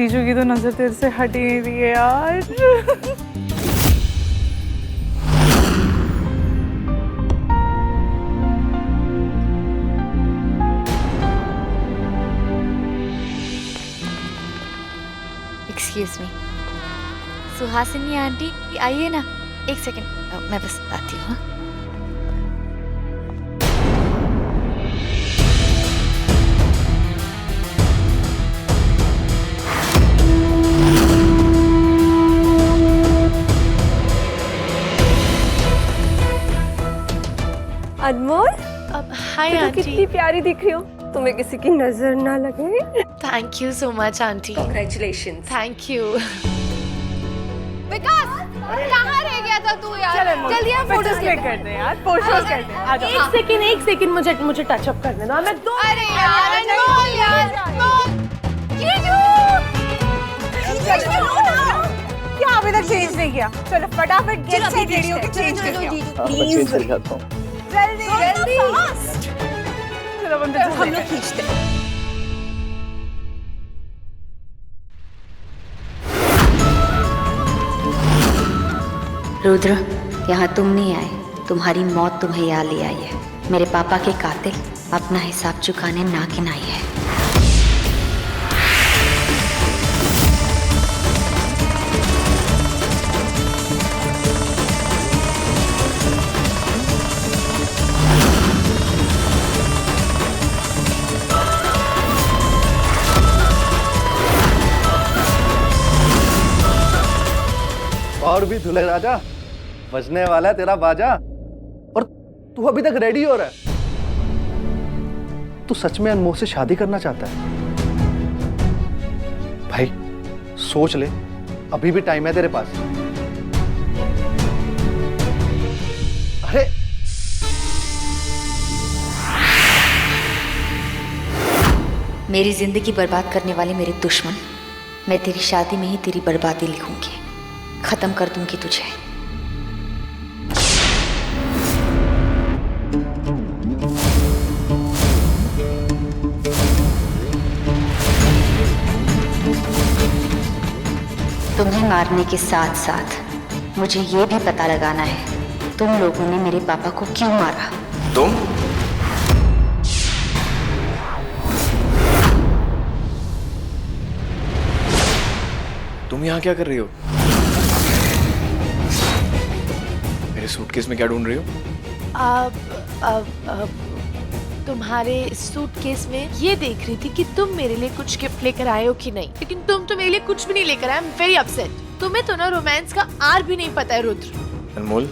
जीजू की तो नजर तेरे से हट ही नहीं रही है यार। एक्सक्यूज मी, सुहासिनी आंटी आइए ना, एक सेकंड, मैं बस आती हूँ। अनमोल, हाय आंटी। कितनी प्यारी दिख रही हो, तुम्हें किसी की नजर ना लगे। Thank you so much aunty. Congratulation. Thank you. Vikas, कहाँ रह गया था तू यार? जल्दी आ, फोटोज क्लिक करते हैं यार, फोटोज करते हैं। आ जाओ। एक सेकंड मुझे टच अप करने दो। मैं दो। अरे यार अनमोल यार, जीजू क्या अभी तक चेंज नहीं किया? चलो फटाफट गेट से रेडी होके चेंज करके आओ। चेंज करके आता हूँ। जल्दी जल्दी। चलो हम लोग खींचते हैं। रुद्र, यहाँ तुम नहीं आए, तुम्हारी मौत तुम्हें यहाँ ले आई है। मेरे पापा के कातिल अपना हिसाब चुकाने नागिन आई है। और भी धुले राजा, बजने वाला है तेरा बाजा, और तू अभी तक रेडी हो रहा है। तू सच में अनमोल से शादी करना चाहता है? भाई सोच ले, अभी भी टाइम है तेरे पास। अरे मेरी जिंदगी बर्बाद करने वाले मेरे दुश्मन, मैं तेरी शादी में ही तेरी बर्बादी लिखूंगी, खत्म कर दूंगी तुझे। तुम्हें मारने के साथ साथ मुझे ये भी पता लगाना है तुम लोगों ने मेरे पापा को क्यों मारा। तुम यहाँ क्या कर रही हो? मेरे सूटकेस में क्या ढूंढ रही हो? तुम्हारे सूटकेस में ये देख रही थी कि तुम मेरे लिए कुछ गिफ्ट लेकर आए हो कि नहीं, लेकिन तुम तो मेरे लिए कुछ भी नहीं लेकर आए। I am very upset. तुम्हें तो ना रोमांस का आर भी नहीं पता है रुद्र। अनमोल,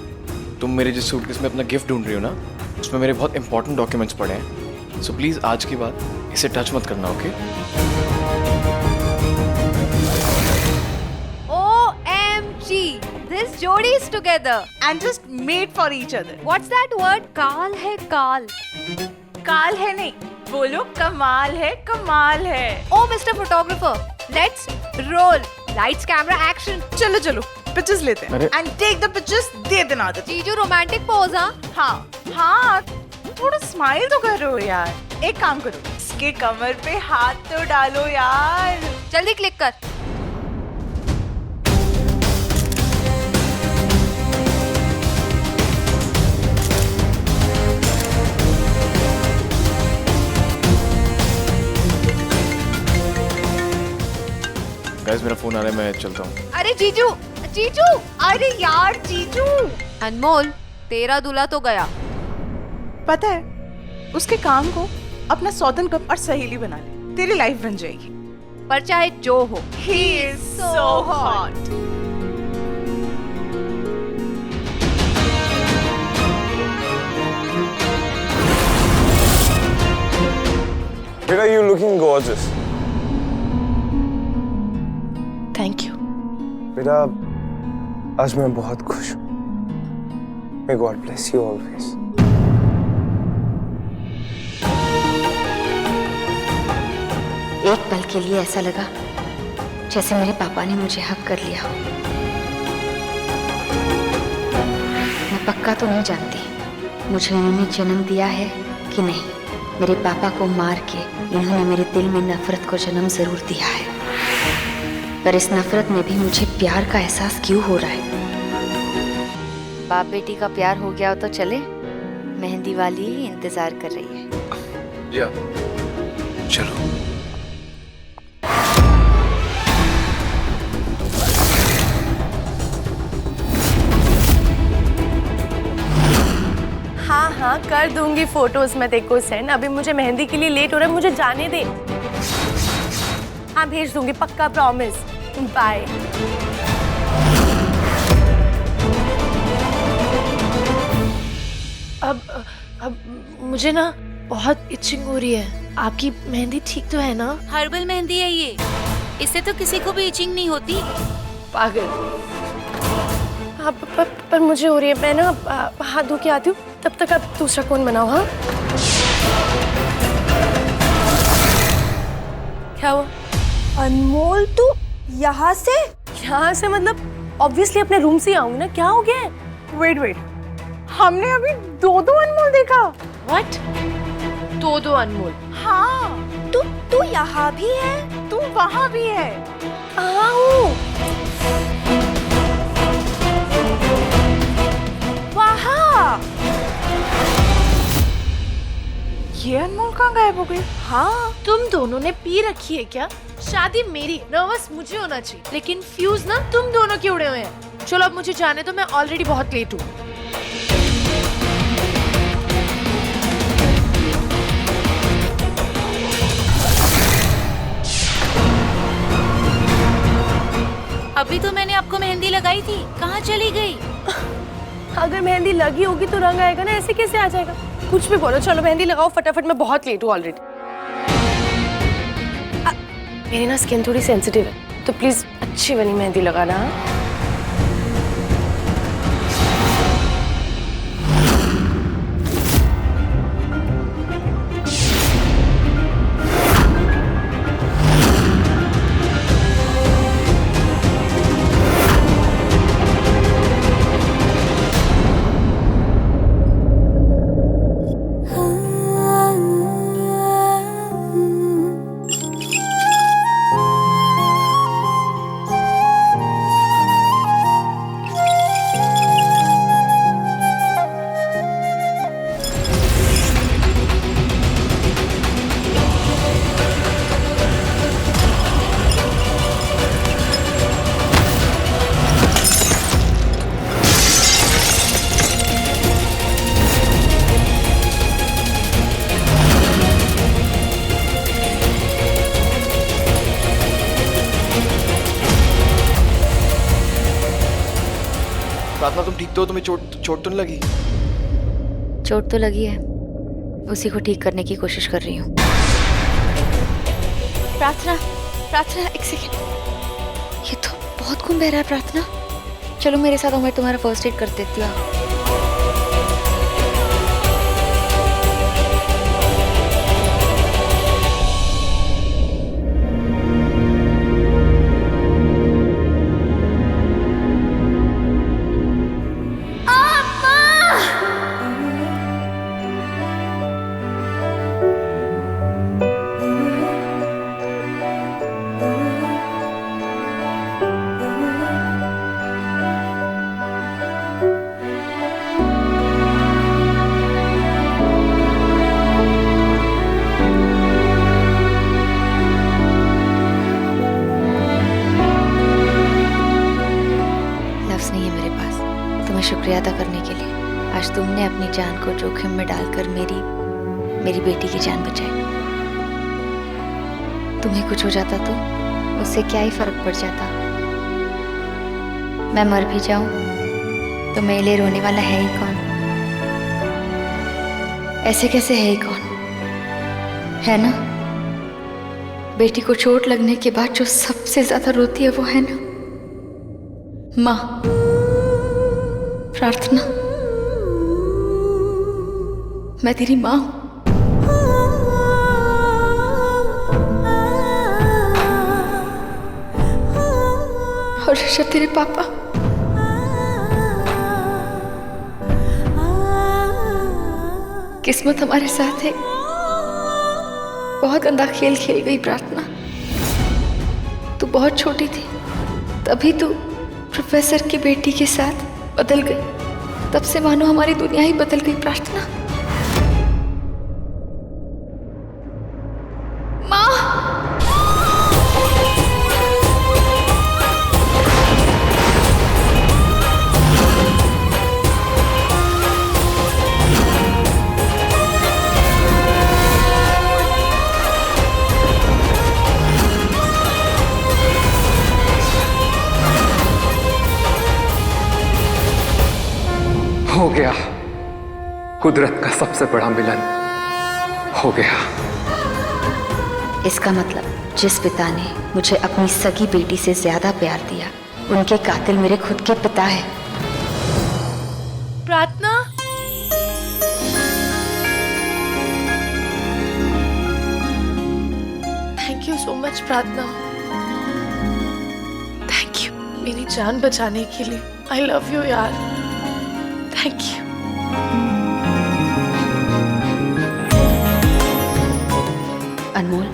तुम मेरे जिस सूटकेस में अपना गिफ्ट ढूंढ रही हो ना, उसमें मेरे बहुत इंपॉर्टेंट डॉक्यूमेंट्स पड़े हैं। सो प्लीज आज की बात इसे टच मत करना, okay? OMG, this jodi is together And just made for each other. What's that word? काल है काल। काल है नहीं, बोलो कमाल है, कमाल है। Oh Mr. Photographer, let's roll. Lights, camera, action. चलो चलो पिक्चर्स लेते हैं। अरे। And take the pictures, दे देना आदत। जीजू रोमांटिक पोज। हाँ हाँ, थोड़ा स्माइल तो करो यार। एक काम करो, इसके कमर पे हाथ तो डालो यार। जल्दी क्लिक कर। गाइस मेरा फोन आ रहा है, मैं चलता हूँ। अरे जीजू जीजू, अरे यार जीजू, अनमोल तेरा दूल्हा तो गया। पता है उसके काम को अपना सौतन कप और सहेली बना ले, तेरी लाइफ बन जाएगी। पर चाहे जो हो, He is so hot. Beta, you looking gorgeous. Thank you. बेटा, आज मैं बहुत खुश हूँ। May God bless you always. एक पल के लिए ऐसा लगा जैसे मेरे पापा ने मुझे हक कर लिया हो। मैं पक्का तो नहीं जानती मुझे इन्होंने जन्म दिया है कि नहीं। मेरे पापा को मार के इन्होंने मेरे दिल में नफरत को जन्म जरूर दिया है। पर इस नफरत में भी मुझे प्यार का एहसास क्यों हो रहा है? बाप बेटी का प्यार हो गया हो तो चले, मेहंदी वाली इंतजार कर रही है। या चलो। हाँ हाँ कर दूंगी फोटोज मैं देखो सेंड। अभी मुझे मेहंदी के लिए लेट हो रहा है, मुझे जाने दे। हाँ भेज दूंगी पक्का, प्रॉमिस। बाय। अब मुझे ना बहुत इचिंग हो रही है। आपकी मेहंदी ठीक तो है ना? हर्बल मेहंदी है ये, इससे तो किसी को भी इचिंग नहीं होती। पागल। हाँ पर मुझे हो रही है। मैं ना हाथ धो के आती हूँ, तब तक आप दूसरा कोन बनाओ। हाँ क्या हुआ? अनमोल तू यहाँ से मतलब ऑब्वियसली अपने रूम से ही आऊंगी ना, क्या हो गया है? वेट, हमने अभी दो अनमोल देखा। व्हाट? दो अनमोल? हाँ, तू यहाँ भी है? तू वहाँ भी है। कहाँ हूँ? वहाँ। ये अनमोल कहाँ गायब हो गई? हाँ तुम दोनों ने पी रखी है क्या? शादी मेरी, नर्वस मुझे होना चाहिए, लेकिन फ्यूज ना तुम दोनों के उड़े हुए हैं। चलो अब मुझे जाने दो, मैं ऑलरेडी बहुत लेट हूँ। अभी तो मैंने आपको मेहंदी लगाई थी, कहाँ चली गई? अगर मेहंदी लगी होगी तो रंग आएगा ना, ऐसे कैसे आ जाएगा? कुछ भी बोलो, चलो मेहंदी लगाओ फटाफट, मैं बहुत लेट हूँ ऑलरेडी। मेरी ना स्किन थोड़ी सेंसिटिव है, तो प्लीज अच्छी वाली मेहंदी लगाना। प्रार्थना तुम ठीक तो हो? तुम्हें चोट तो नहीं लगी? चोट तो लगी है, उसी को ठीक करने की कोशिश कर रही हूँ। प्रार्थना, एक सेकेंड, ये तो बहुत खून बह रहा है। प्रार्थना चलो मेरे साथ, मैं तुम्हारा फर्स्ट एड कर देती हूँ। शुक्रिया अदा करने के लिए। आज तुमने अपनी जान को जोखिम में डालकर मेरी बेटी की जान बचाई। तुम्हें कुछ हो जाता तो उससे क्या ही फर्क पड़ जाता। मैं मर भी जाऊं तो मेरे लिए रोने वाला है ही कौन? ऐसे कैसे है ही कौन? है ना, बेटी को चोट लगने के बाद जो सबसे ज्यादा रोती है वो है ना माँ। प्रार्थना, मैं तेरी माँ हूं। और ऋषभ तेरे पापा। किस्मत हमारे साथ है। बहुत गंदा खेल खेल गई प्रार्थना। तू बहुत छोटी थी तभी तू प्रोफेसर की बेटी के साथ बदल गई। तब से मानो हमारी दुनिया ही बदल गई। प्रार्थना, माँ, हो गया, कुदरत का सबसे बड़ा मिलन हो गया। इसका मतलब जिस पिता ने मुझे अपनी सगी बेटी से ज्यादा प्यार दिया, उनके कातिल मेरे खुद के पिता है। प्रार्थना, थैंक यू सो मच प्रार्थना, थैंक यू मेरी जान बचाने के लिए। आई लव यू यार, थैंक यू। अनमोल,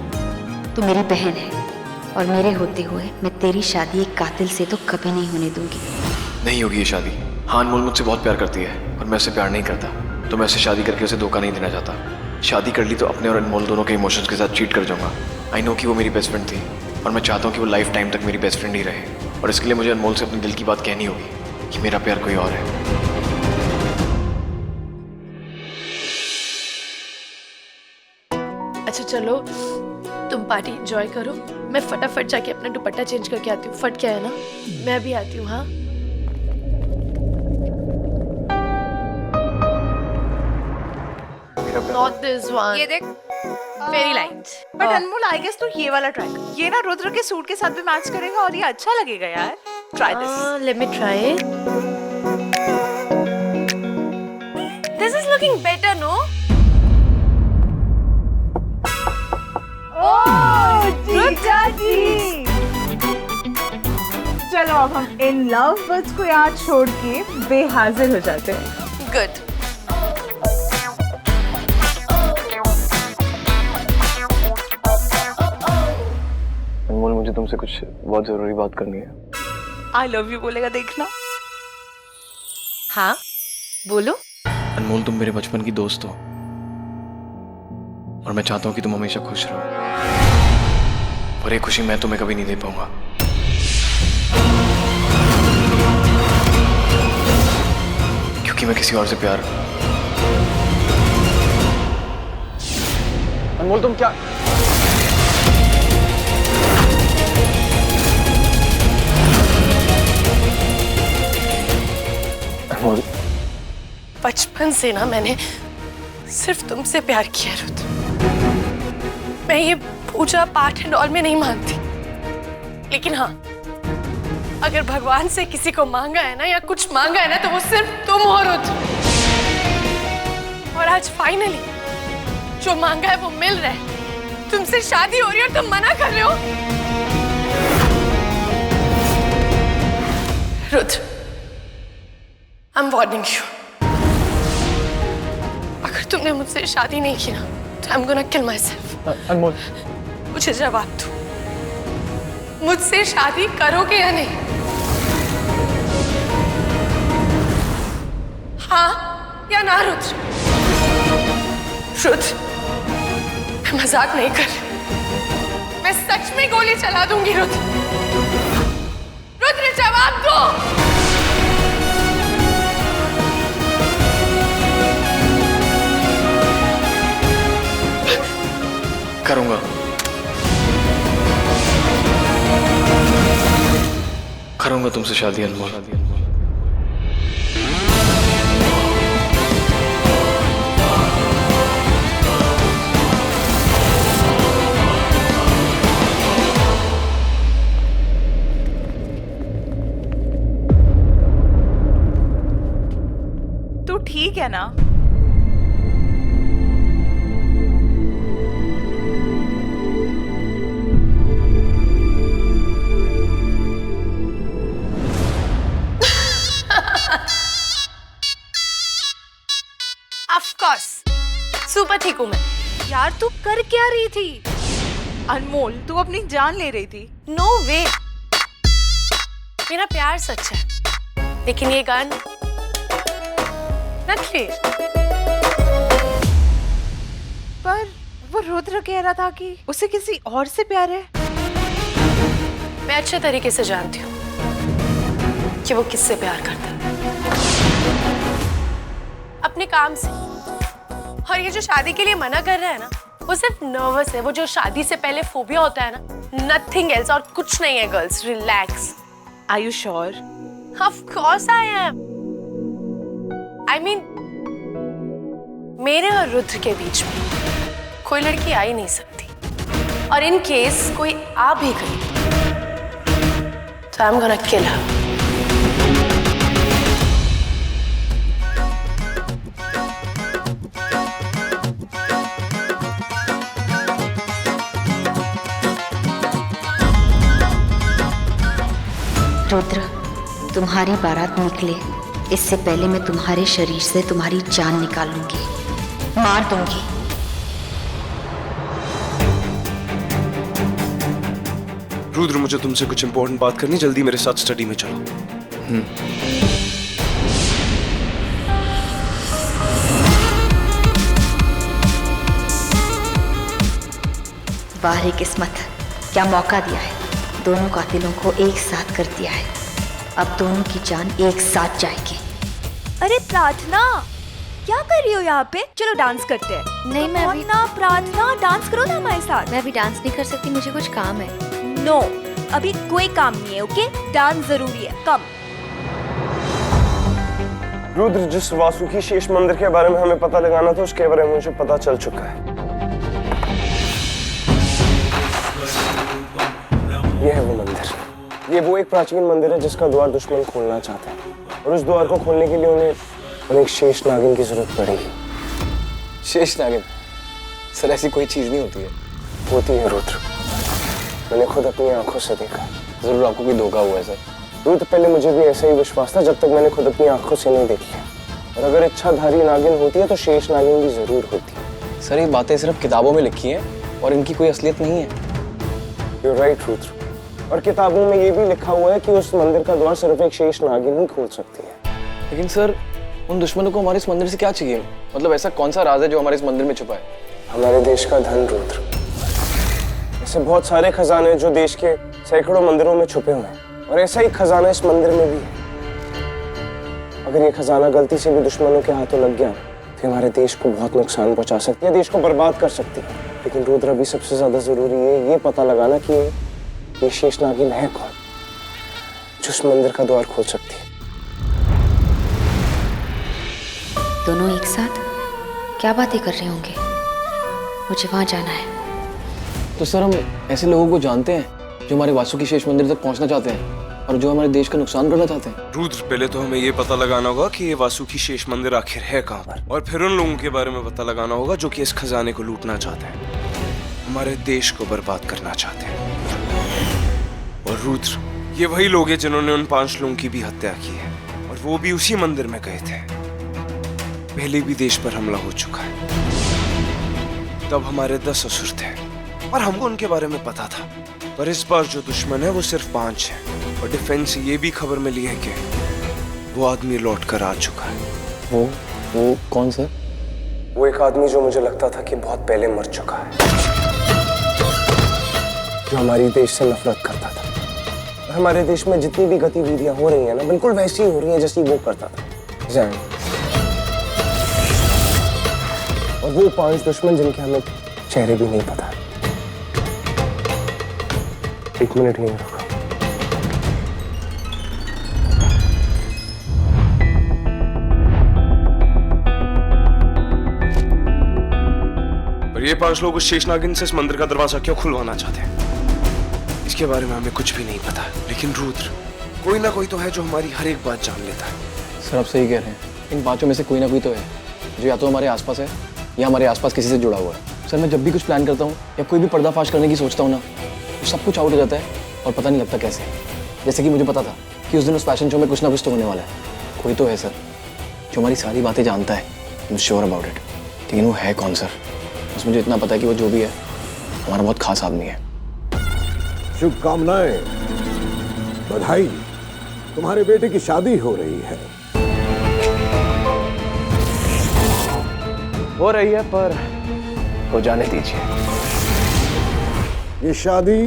तू मेरी बहन है और मेरे होते हुए मैं तेरी शादी एक कातिल से तो कभी नहीं होने दूंगी। नहीं होगी ये शादी। हाँ, अनमोल मुझसे बहुत प्यार करती है और मैं उससे प्यार नहीं करता, तो मैं उससे शादी करके उसे धोखा नहीं देना चाहता। शादी कर ली तो अपने और अनमोल दोनों के इमोशंस के साथ चीट कर जाऊंगा। आई नो कि वो मेरी बेस्ट फ्रेंड थी और मैं चाहता हूँ कि वो लाइफ टाइम तक मेरी बेस्ट फ्रेंड ही रहे, और इसके लिए मुझे अनमोल से अपने दिल की बात कहनी होगी कि मेरा प्यार कोई और है। अच्छा चलो, तुम पार्टी एंजॉय करो, मैं फटाफट जाके अपना दुपट्टा चेंज करके आती हूँ। फट क्या है ना, मैं भी आती हूँ। हाँ, नॉट दिस वन, ये देख, very light. But Anmol I guess तू ये वाला ट्राई कर। ये ना रुद्र के सूट के साथ भी मैच करेगा और ये अच्छा लगेगा यार। Try this. Let me try. This is looking better, no? चलो अब हम इन लव बर्ड्स को यहाँ छोड़ के बेहाजिर हो जाते हैं। गुड। अनमोल, मुझे तुमसे कुछ बहुत जरूरी बात करनी है। आई लव यू बोलेगा देखना। हाँ बोलो। अनमोल, तुम मेरे बचपन की दोस्त हो और मैं चाहता हूँ कि तुम हमेशा खुश रहो, और ये खुशी मैं तुम्हें कभी नहीं दे पाऊंगा। क्योंकि मैं किसी और से प्यार। अनमोल, तुम क्या? अनमोल, बचपन से ना मैंने सिर्फ तुमसे प्यार किया रुद्र। मैं ये पूजा पाठ एंड ऑल में नहीं मानती, लेकिन हाँ, अगर भगवान से किसी को मांगा है ना या कुछ मांगा है ना, तो वो सिर्फ तुम हो रुद्र। और आज फाइनली जो मांगा है वो मिल रहा है। तुमसे शादी हो रही है और तुम मना कर रहे हो। Rudra, I am warning you, अगर तुमने मुझसे शादी नहीं की ना, तो I am gonna kill myself. Anmol, मुझे जवाब दो, मुझसे शादी करोगे या नहीं? हाँ या ना रुद्र? रुद्र, मैं मजाक नहीं कर रही, मैं सच में गोली चला दूंगी रुद्र। रुद्र, जवाब दो। करूंगा। करूंगा तुमसे शादी अनमोल। तू ठीक है ना? ऑफ कोर्स, सुपर ठीक हूं मैं। यार तू कर क्या रही थी? अनमोल, तू अपनी जान ले रही थी। नो वे, मेरा प्यार सच है, लेकिन ये गन नकली। पर वो रुद्र कह रहा था कि उसे किसी और से प्यार है। मैं अच्छे तरीके से जानती हूँ कि वो किससे प्यार करता है, अपने काम से। और ये जो शादी के लिए मना कर रहा है ना, वो सिर्फ नर्वस है। वो जो शादी से पहले फोबिया होता है ना, नथिंग एल्स, और कुछ नहीं है। Girls relax. Are you sure? Of course I am. I mean, मेरे और रुद्र के बीच में कोई लड़की आ ही नहीं सकती, और इन केस कोई आ भी गई तो आई एम गोना किल हर। रुद्र, तुम्हारी बारात निकले इससे पहले मैं तुम्हारे शरीर से तुम्हारी जान निकाल लूंगी, मार दूंगी। रुद्र, मुझे तुमसे कुछ इंपॉर्टेंट बात करनी, जल्दी मेरे साथ स्टडी में चलो। वाह रे किस्मत, क्या मौका दिया है। दोनों कातिलों को एक साथ कर दिया है। अब दोनों की जान एक साथ जाएगी। अरे प्रार्थना, क्या कर रही हो यहाँ पे? चलो डांस करते हैं। नहीं, मैं अभी ना प्रार्थना, डांस करो ना हमारे साथ। मैं अभी डांस नहीं कर सकती, मुझे कुछ काम है। नो, अभी कोई काम नहीं है। ओके, डांस जरूरी है। कम। रुद्र, जिस वासुकी शेष मंदिर के बारे में हमें पता लगाना था, उसके बारे में मुझे पता चल चुका है। यह है वो मंदिर। ये वो एक प्राचीन मंदिर है जिसका द्वार दुश्मन खोलना चाहता है, और उस द्वार को खोलने के लिए उन्हें एक शेष नागिन की जरूरत पड़ेगी। शेष नागिन? सर, ऐसी कोई चीज नहीं होती है। होती है रुद्र, मैंने खुद अपनी आंखों से देखा। जरूर आपको कोई धोखा हुआ है सर। रुद्र, पहले मुझे भी ऐसा ही विश्वास था, जब तक मैंने खुद अपनी आंखों से नहीं देखी है। और अगर इच्छाधारी नागिन होती है तो शेष नागिन भी जरूर होती है। सर, ये बातें सिर्फ किताबों में लिखी हैं और इनकी कोई असलियत नहीं है। You're right, Rudra. और किताबों में ये भी लिखा हुआ है कि उस मंदिर का द्वार सिर्फ एक शेष नागिन ही खोल सकती है। लेकिन सर, उन दुश्मनों को हमारे इस मंदिर से क्या चाहिए? मतलब ऐसा कौन सा राज है जो हमारे इस मंदिर में छुपा है? हमारे देश का धन रुद्र। ऐसे बहुत सारे खजाने जो देश के सैकड़ों मंदिरों में छुपे हुए हैं, और ऐसा ही खजाना इस मंदिर में भी है। अगर ये खजाना गलती से भी दुश्मनों के हाथों लग गया तो हमारे देश को बहुत नुकसान पहुंचा सकती है, देश को बर्बाद कर सकती है। लेकिन रुद्र, अभी सबसे ज्यादा जरूरी है ये पता लगाना कि ये शेष नागिन है कौन जो उस मंदिर का द्वार खोल सकती है। दोनों एक साथ क्या बातें कर रहे होंगे? मुझे वहां जाना है। तो सर, हम ऐसे लोगों को जानते हैं जो हमारे वासुकी शेष मंदिर तक पहुंचना चाहते हैं और जो हमारे देश का नुकसान करना चाहते हैं। रुद्र, पहले तो हमें ये पता लगाना होगा कि ये वासुकी शेष मंदिर आखिर है कहाँ पर, और फिर उन लोगों के बारे में पता लगाना होगा जो कि इस खजाने को लूटना चाहते हैं, हमारे देश को बर्बाद करना चाहते हैं। और रुद्र, ये वही लोग हैं जिन्होंने उन 5 लोगों की भी हत्या की है, और वो भी उसी मंदिर में गए थे। पहले भी देश पर हमला हो चुका है, तब हमारे 10 असुर थे और हमको उनके बारे में पता था। पर इस बार जो दुश्मन है वो सिर्फ 5 है, और डिफेंस से ये भी खबर मिली है कि वो आदमी लौट कर आ चुका है। वो कौन सर? वो एक आदमी जो मुझे लगता था कि बहुत पहले मर चुका है, जो हमारी देश से नफरत करता था। और हमारे देश में जितनी भी गतिविधियां हो रही हैं ना, बिल्कुल वैसी ही हो रही हैं जैसी वो करता था। जान। और वो 5 दुश्मन जिनके हमें चेहरे भी नहीं पता। एक मिनट ही रुको। पर ये 5 लोग उस शेष नागिन से इस मंदिर का दरवाजा क्यों खुलवाना चाहते हैं, इसके बारे में हमें कुछ भी नहीं पता। लेकिन रुद्र, कोई ना कोई तो है जो हमारी हर एक बात जान लेता है। सर, आप सही कह रहे हैं। इन 5 में से कोई ना कोई तो है जो या तो हमारे आसपास है या हमारे आसपास किसी से जुड़ा हुआ है। सर, मैं जब भी कुछ प्लान करता हूँ या कोई भी पर्दाफाश करने की सोचता हूँ ना, तो सब कुछ आउट हो जाता है और पता नहीं लगता कैसे। जैसे कि मुझे पता था कि उस दिन उस फैशन शो में कुछ ना कुछ तो होने वाला है। कोई तो है सर जो हमारी सारी बातें जानता है। I am sure about it. लेकिन वो है कौन सर? बस मुझे इतना पता है कि वो जो भी है हमारा बहुत खास आदमी है। शुभकामनाएं, बधाई, तुम्हारे बेटे की शादी हो रही है। हो रही है, पर हो जाने दीजिए। ये शादी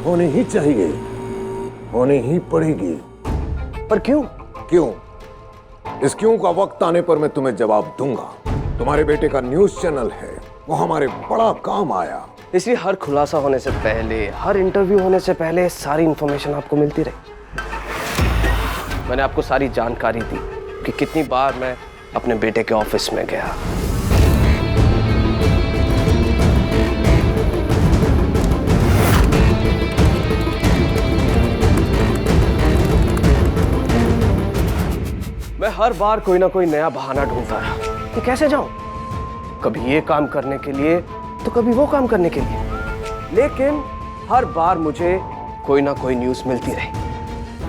होनी ही चाहिए, होनी ही पड़ेगी। पर क्यों? क्यों? इस क्यों का वक्त आने पर मैं तुम्हें जवाब दूंगा। तुम्हारे बेटे का न्यूज चैनल है, वो हमारे बड़ा काम आया। इसलिए हर खुलासा होने से पहले, हर इंटरव्यू होने से पहले सारी इंफॉर्मेशन आपको मिलती रही। मैंने आपको सारी जानकारी दी कि कितनी बार मैं अपने बेटे के ऑफिस में गया। मैं हर बार कोई ना कोई नया बहाना ढूंढता रहा कि कैसे जाऊं, कभी ये काम करने के लिए तो कभी वो काम करने के लिए, लेकिन हर बार मुझे कोई ना कोई न्यूज़ मिलती रही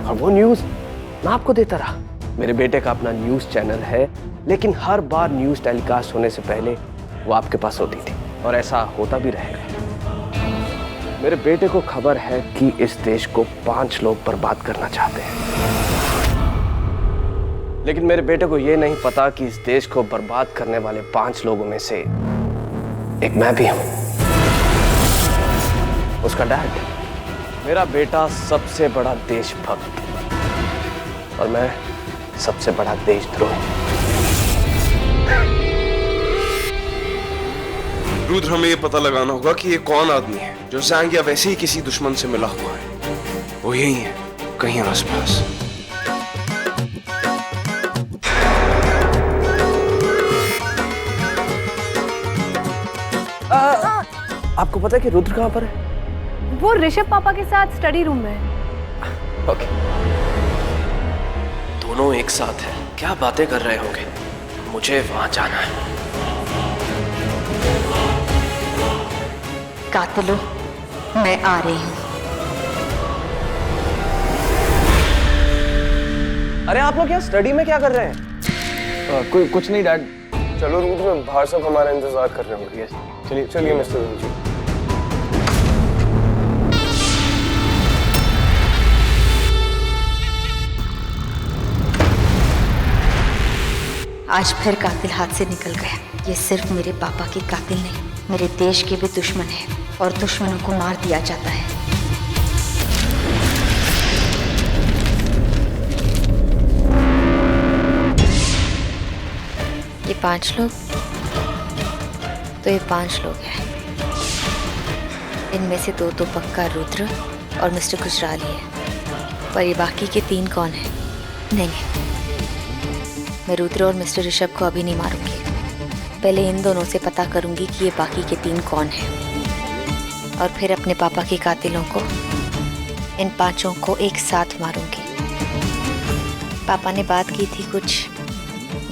और वो न्यूज़ मैं आपको देता रहा। मेरे बेटे का अपना न्यूज़ चैनल है, लेकिन हर बार न्यूज़ टेलीकास्ट होने से पहले वो आपके पास होती थी और ऐसा होता भी रहेगा। मेरे बेटे को खबर है कि इस देश को 5 लोग बर्बाद करना चाहते हैं, लेकिन मेरे बेटे को यह नहीं पता कि इस देश को बर्बाद करने वाले 5 लोगों में से एक मैं भी हूं, उसका डैड। मेरा बेटा सबसे बड़ा देशभक्त और मैं सबसे बड़ा देशद्रोही। रुद्र, हमें ये पता लगाना होगा कि ये कौन आदमी है जो ज़ैंग या वैसे ही किसी दुश्मन से मिला हुआ है। वो यही है, कहीं आसपास। आपको पता है कि रुद्र कहां पर है? वो ऋषभ पापा के साथ स्टडी रूम में है। ओके। दोनों एक साथ हैं। क्या बातें कर रहे होंगे? मुझे वहां जाना है। कातिलो, मैं आ रही हूँ। अरे आप लोग यहाँ स्टडी में क्या कर रहे हैं? कुछ नहीं डैड। चलो रुद्र, में बाहर सब हमारा इंतजार कर रहे होंगे। चलिए चलिए मिस्टर रुद्र जी। आज फिर कातिल हाथ से निकल गया। ये सिर्फ मेरे पापा के कातिल नहीं, मेरे देश के भी दुश्मन है और दुश्मनों को मार दिया जाता है। ये 5 लोग, तो ये 5 लोग हैं। इनमें से 2 तो पक्का रुद्र और मिस्टर गुजराली है, पर ये बाकी के 3 कौन हैं? नहीं, मैं रुद्र और मिस्टर ऋषभ को अभी नहीं मारूंगी। पहले इन दोनों से पता करूंगी कि ये बाकी के 3 कौन हैं, और फिर अपने पापा के कातिलों को, इन 5 को एक साथ मारूंगी। पापा ने बात की थी कुछ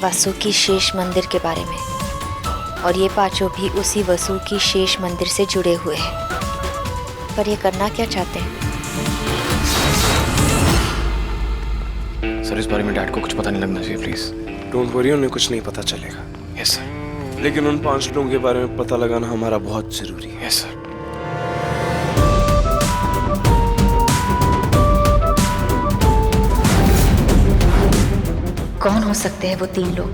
वासुकी शेष मंदिर के बारे में, और ये 5 भी उसी वासुकी शेष मंदिर से जुड़े हुए हैं। पर ये करना क्या चाहते हैं? सर, इस बारे में डैड को कुछ पता नहीं लगना चाहिए, प्लीज। डोंट वरी, उन्हें कुछ नहीं पता चलेगा। Yes sir. लेकिन उन 5 लोगों के बारे में पता लगाना हमारा बहुत जरूरी है। Yes sir. कौन हो सकते हैं वो 3 लोग?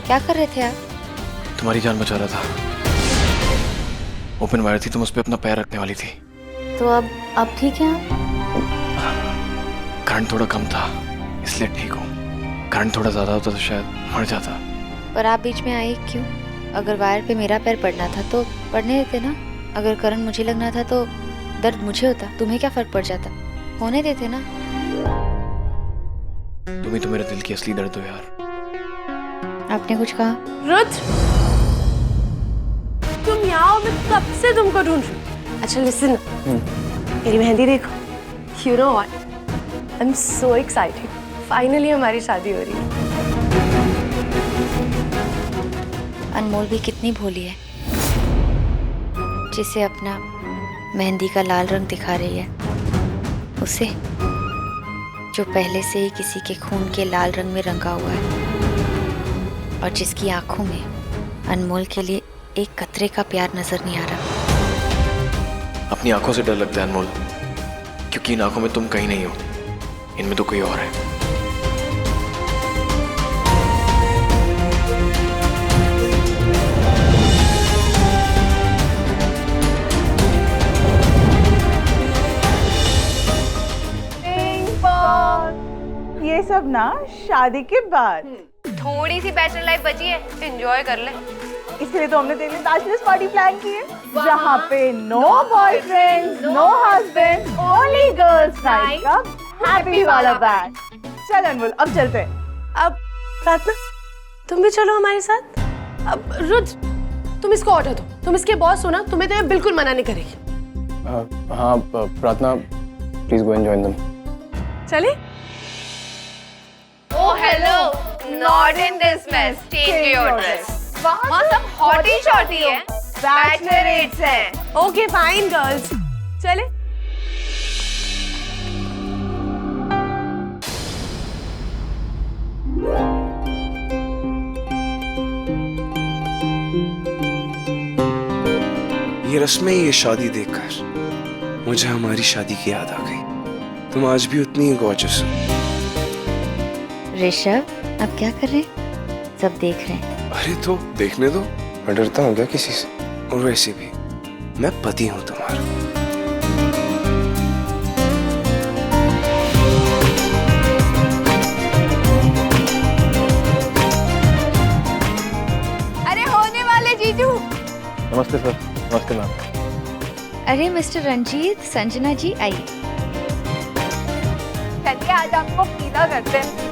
क्या कर रहे थे आप? तुम्हारी जान बचा रहा था। ओपन वायर थी, तुम उस पर अपना पैर रखने वाली थी। तो अब ठीक है आप? करंट थोड़ा कम था, इसलिए ठीक हूँ। करंट थोड़ा ज्यादा होता तो शायद मर जाता। पर आप बीच में आए क्यों? अगर वायर पे मेरा पैर पड़ना था तो पड़ने देते ना। अगर करंट मुझे लगना था तो दर्द मुझे होता, तुम्हें क्या फर्क पड़ जाता? होने देते ना। तुम ही तो मेरे दिल की असली दर्द हो यार। आपने कुछ कहा? रुद्र, तुम यहाँ हो, मैं कब से तुमको ढूंढ रही हूँ। अच्छा लिसन, मेरी मेहंदी देखो। You know what? I'm so excited. Finally हमारी शादी हो रही है। अनमोल भी कितनी भोली है, जिसे अपना मेहंदी का लाल रंग दिखा रही है, उसे जो पहले से ही किसी के खून के लाल रंग में रंगा हुआ है, और जिसकी आंखों में अनमोल के लिए एक कतरे का प्यार नजर नहीं आ रहा। अपनी आंखों से डर लगता है अनमोल, क्योंकि इन आंखों में तुम कहीं नहीं हो, इनमें तो कोई और है। ये सब ना शादी के बाद। थोड़ी सी बैचलर लाइफ बची है, एंजॉय कर ले। इसलिए तो हमने तेरे लिए बैचलर्स पार्टी प्लान की है, जहाँ पे no boyfriends, no husband, only girls night का हैप्पी वाला बैंड। चल अनमोल, अब चलते हैं। अब प्रार्थना, तुम भी चलो हमारे साथ। अब रुद्र, तुम इसको ऑर्डर दो, तुम इसके बॉस हो ना, तुम्हें तो ये बिल्कुल मना नहीं करेगी। हाँ प्रार्थना, please go and join them. चले? Oh hello, not in this mess. Change your dress. वहाँ सब हॉटी शॉटी है, बैचलरेट्स हैं। ओके फाइन गर्ल्स, चले? ये रस्में, ये शादी देखकर मुझे हमारी शादी की याद आ गई। तुम आज भी उतनी ही गॉर्जियस हो। ऋषभ, अब क्या कर रहे हैं? सब देख रहे हैं। अरे तो देखने दो, मैं डरता हूँ क्या किसी से? और वैसे भी मैं पति हूँ तुम्हारा। अरे होने वाले जीजू। नमस्ते सर। नमस्ते मैम। अरे मिस्टर रंजीत, संजना जी आइए। चलिए आज आपको पीला करते हैं।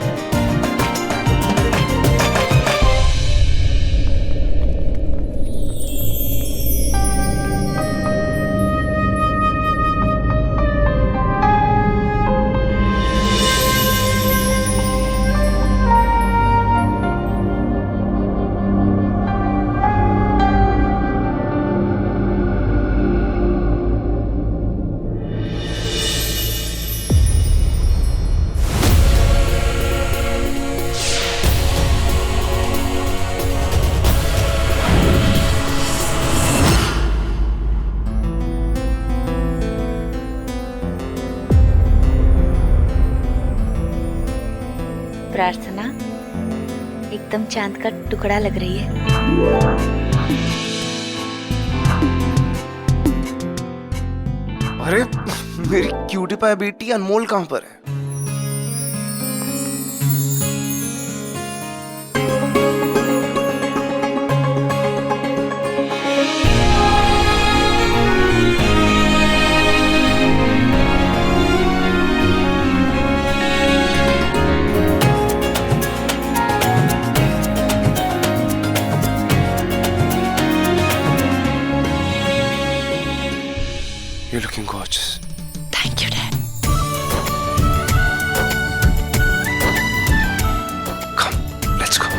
प्रार्थना एकदम चांद का टुकड़ा लग रही है। अरे मेरी क्यूटी पाई बेटी अनमोल कहाँ पर है? You're looking gorgeous. Thank you, Dad. Come, let's go.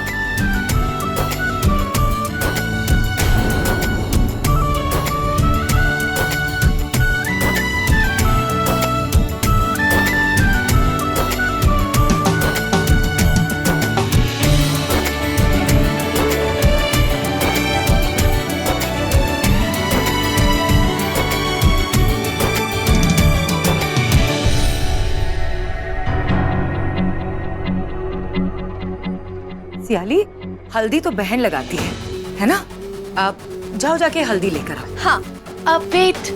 सियाली, हल्दी तो बहन लगाती है ना? आप जाओ जाके हल्दी लेकर आओ। हाँ। अब वेट,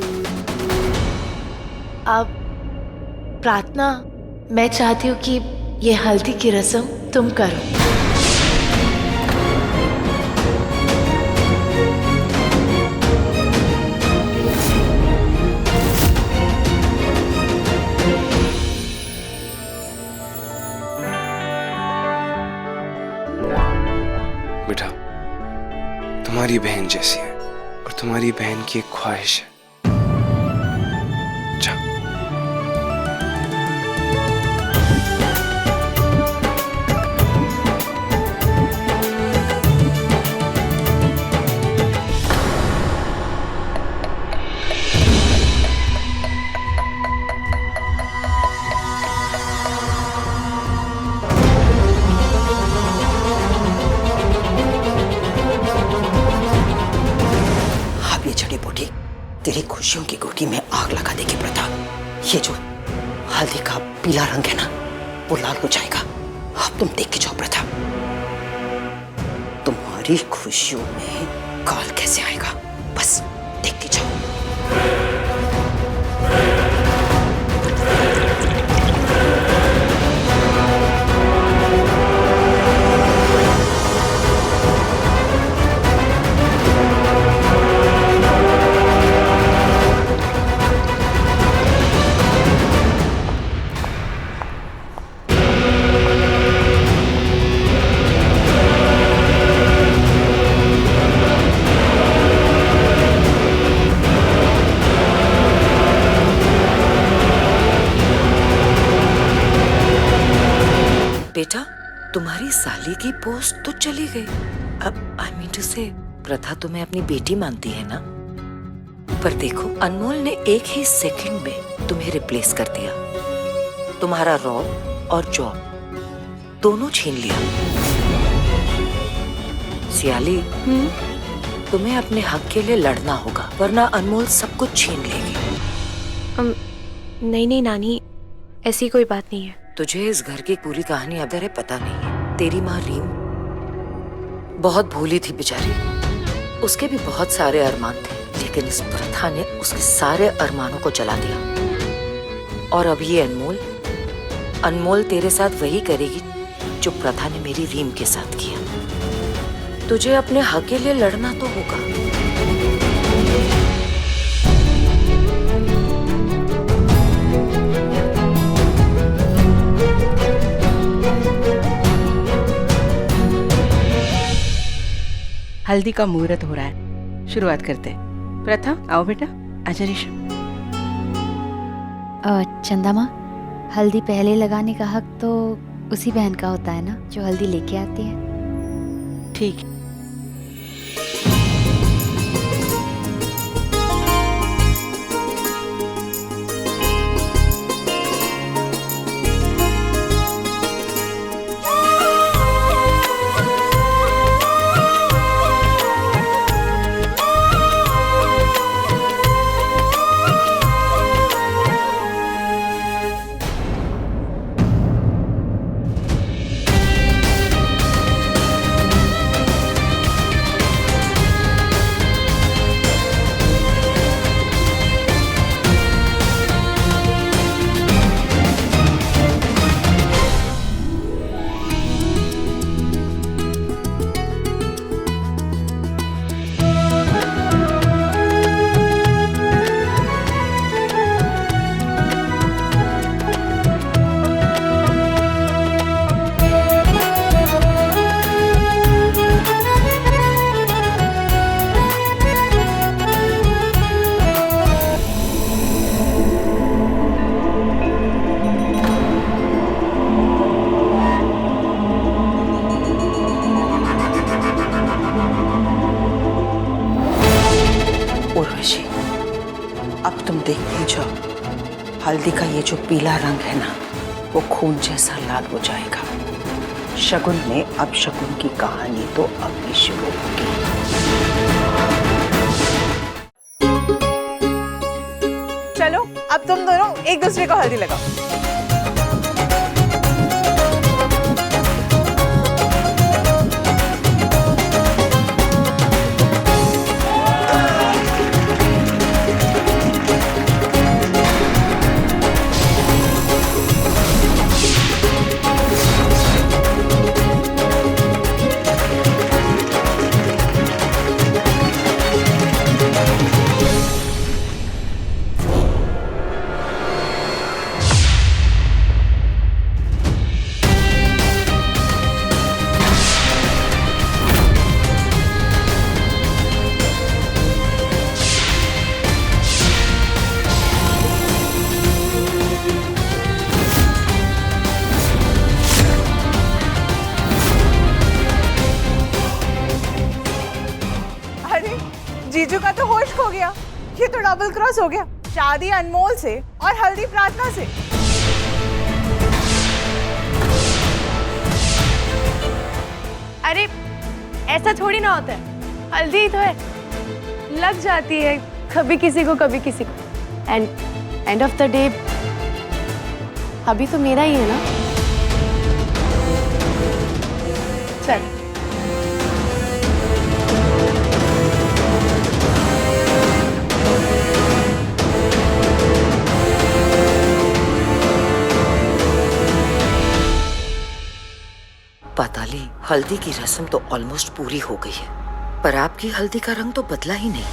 अब प्रार्थना, मैं चाहती हूँ कि ये हल्दी की रस्म तुम करो। बेटा, तुम्हारी बहन जैसी है और तुम्हारी बहन की एक ख्वाहिश है। जा। अब ये जड़ी बूटी तेरी खुशियों की गोटी में आग लगा देगी प्रथा। ये जो हल्दी का पीला रंग है ना, वो लाल हो जाएगा। अब तुम देख के जाओ प्रथा, तुम्हारी खुशियों में काल कैसे आएगा, बस देख के जाओ। बेटा, तुम्हारी साली की पोस्ट तो चली गई। अब आई मीन टू से प्रथा तुम्हें अपनी बेटी मानती है ना, पर देखो अनमोल ने एक ही सेकंड में तुम्हें रिप्लेस कर दिया। तुम्हारा रॉब और जॉब दोनों छीन लिया। सियाली, तुम्हें अपने हक के लिए लड़ना होगा, वरना अनमोल सब कुछ छीन लेगी। नहीं नानी, ऐसी कोई बात नहीं है। तुझे इस घर की पूरी कहानी अब तक पता नहीं है। तेरी माँ रीम बहुत भोली थी बेचारी, उसके भी बहुत सारे अरमान थे, लेकिन इस प्रथा ने उसके सारे अरमानों को जला दिया। और अब ये अनमोल तेरे साथ वही करेगी जो प्रथा ने मेरी रीम के साथ किया। तुझे अपने हक के लिए लड़ना तो होगा। हल्दी का मुहूर्त हो रहा है, शुरुआत करते हैं। प्रथा, आओ बेटा, आजा ऋषभ। चंदा माँ, हल्दी पहले लगाने का हक तो उसी बहन का होता है ना जो हल्दी लेके आती है। ठीक। उर्वशी, अब तुम देखते जाओ, हल्दी का ये जो पीला रंग है ना, वो खून जैसा लाल हो जाएगा। शगुन में अब शगुन की कहानी तो अभी शुरू होगी। चलो अब तुम दोनों एक दूसरे को हल्दी लगाओ। जीजू का तो होश खो गया, ये तो डबल क्रॉस हो गया। शादी अनमोल से और हल्दी प्रार्थना से। अरे ऐसा थोड़ी ना होता है, हल्दी ही तो है, लग जाती है कभी किसी को कभी किसी को। एंड ऑफ द डे अभी तो मेरा ही है ना। चल पाताली, हल्दी की रस्म तो ऑलमोस्ट पूरी हो गई है, पर आपकी हल्दी का रंग तो बदला ही नहीं।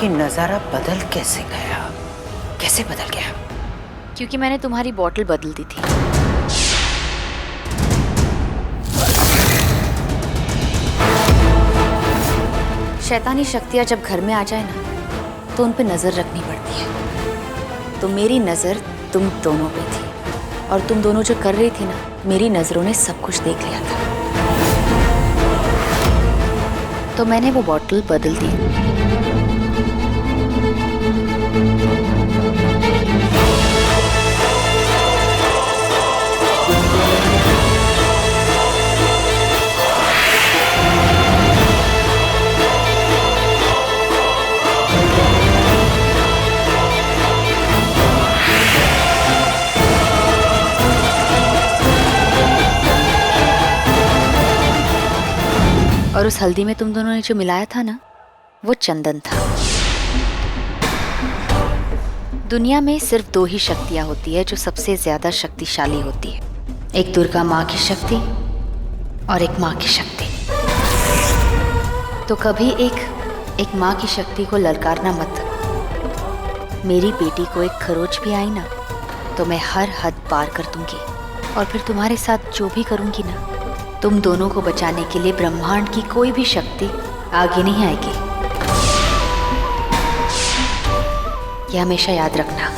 ये नजारा बदल कैसे गया? कैसे बदल गया? क्योंकि मैंने तुम्हारी बॉटल बदल दी थी। शैतानी शक्तियां जब घर में आ जाए ना, तो उन पे नजर रखनी पड़ती है। तो मेरी नजर तुम दोनों पे थी, और तुम दोनों जो कर रही थी ना, मेरी नजरों ने सब कुछ देख लिया था। तो मैंने वो बॉटल बदल दी। और उस हल्दी में तुम दोनों ने जो मिलाया था ना, वो चंदन था। दुनिया में सिर्फ 2 ही शक्तियां होती है जो सबसे ज्यादा शक्तिशाली होती है, एक दुर्गा माँ की शक्ति और एक माँ की शक्ति। तो कभी एक माँ की शक्ति को ललकारना मत। मेरी बेटी को एक खरोच भी आई ना, तो मैं हर हद पार कर दूंगी, और फिर तुम्हारे साथ जो भी करूंगी ना, तुम दोनों को बचाने के लिए ब्रह्मांड की कोई भी शक्ति आगे नहीं आएगी। यह हमेशा याद रखना।